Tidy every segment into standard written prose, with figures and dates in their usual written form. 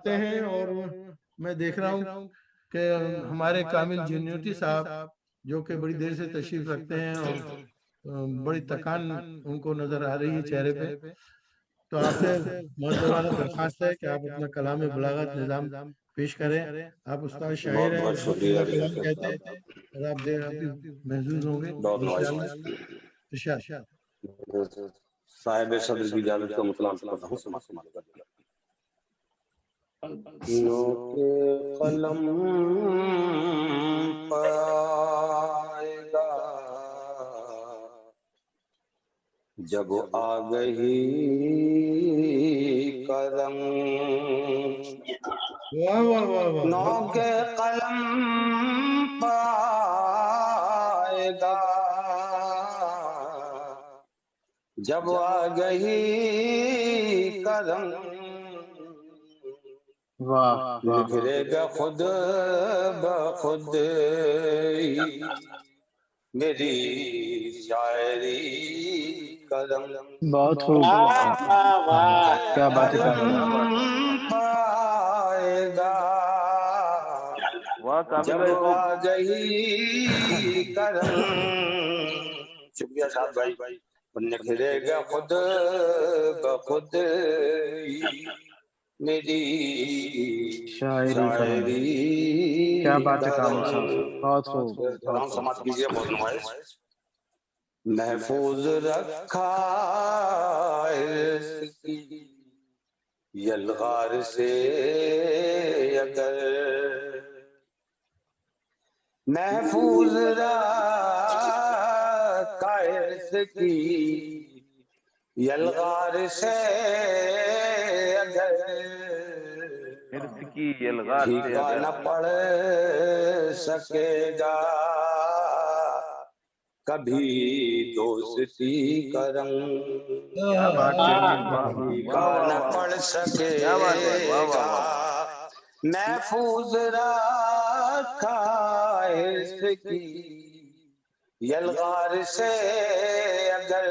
بتاتے ہیں، اور میں دیکھ رہا ہوں کہ ہمارے کامل جنیوٹی صاحب جو کہ بڑی دیر سے تشریف رکھتے ہیں اور بڑی تکان ان کو نظر آ رہی ہے چہرے پہ، تو آپ سے معززانہ درخواست ہے کہ آپ اپنا کلام بلاغت نظام پیش کریں۔ آپ استاد شاعر ہیں، بہت شکریہ کلام کہتے ہیں، اور آپ دیر آپ بھی محظوظ ہوں گے انشاءاللہ۔ ارشاد۔ صاحب صدر کی اجازت کا مطلب کرتا ہوں، سماعت فرمائے گا۔ نوک قلم پائے گا جب آ گئی کرم، واہ واہ واہ واہ، نوک قلم پائے گا جب آ گئی کرم، نکھرے گا خود بخود میری شاعری قدم، بہت خوب، کیا بات ہے، قلم پائے گا جب آ گئی کرم۔ شکریہ صاحب بھائی۔ نکھرے گا خود بخود میری شاعری کیا بات ہے کامل قدم۔ صاحب، بہت خوب، سلام سماعت کیجیے، بہت نمائش۔ محفوظ رکھا عرص کی یلغار سے اگر، محفوظ رکھا عرص کی یلغار سے اگر، پھیکا نہ پڑ سکے گا کبھی دوستی کا رنگ، پھیکا نہ پڑ سکے گا محفوظ رکھا عرص کی یلغار سے اگر،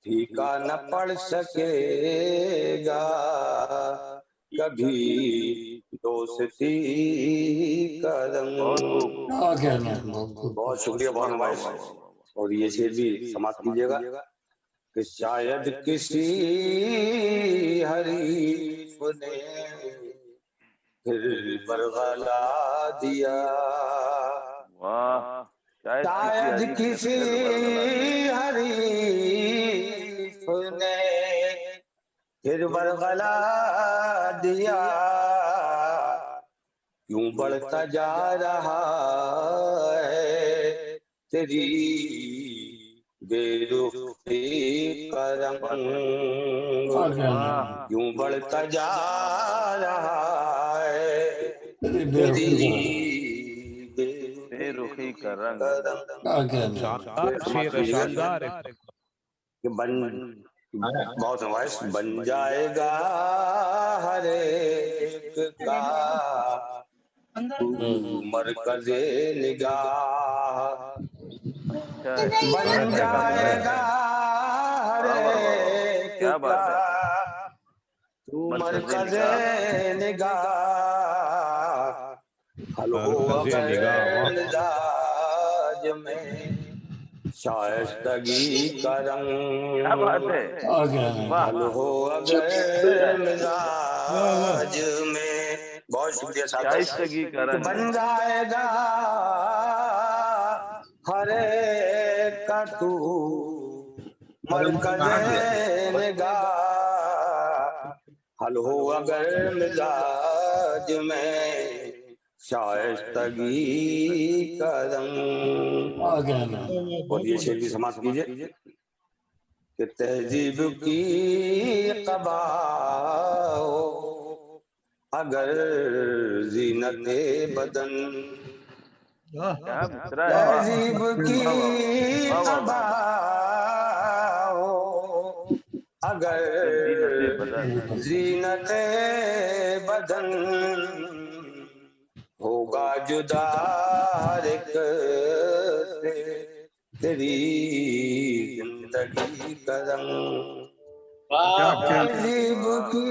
پھیکا نہ پڑ سکے گا کبھی دوستی کا رنگ۔ بہت شکریہ، بہت نمائش۔ اور یہ شعر بھی سماعت کیجیے گا کہ شاید کسی حریف نے پھر برگلا دیا، شاید کسی حریف نے پھر برگلا دیا، کیوں بڑھتا جا رہا ہے تیری بے رخی کا رنگ، کیوں بڑھتا جا رہا ہے تیری بے رخی کا رنگ۔ بہت نمائش۔ بن جائے گا ہر ایک کا تو مرکز نگاہ، بن جائے گا ہر ایک کا تو مرکز نگاہ، حل ہو اگر مزاج میں شائستگی کا رنگ، حل ہو اگر مزاج میں، بہت شکریہ صاحب، بن جائے گا ہر ایک کا تو مرکز نگاہ، حل ہو اگر مزاج میں شائستگی کا رنگ۔ اور یہ شعر بھی سماعت کیجیے کہ تہذیب کی قبا ہو اگر زینت بدن، تہذیب کی قبا ہو اگر زینت بدن، ہوگا جدا ہر ایک سے تیری زندگی کا رنگ، تہذیب کی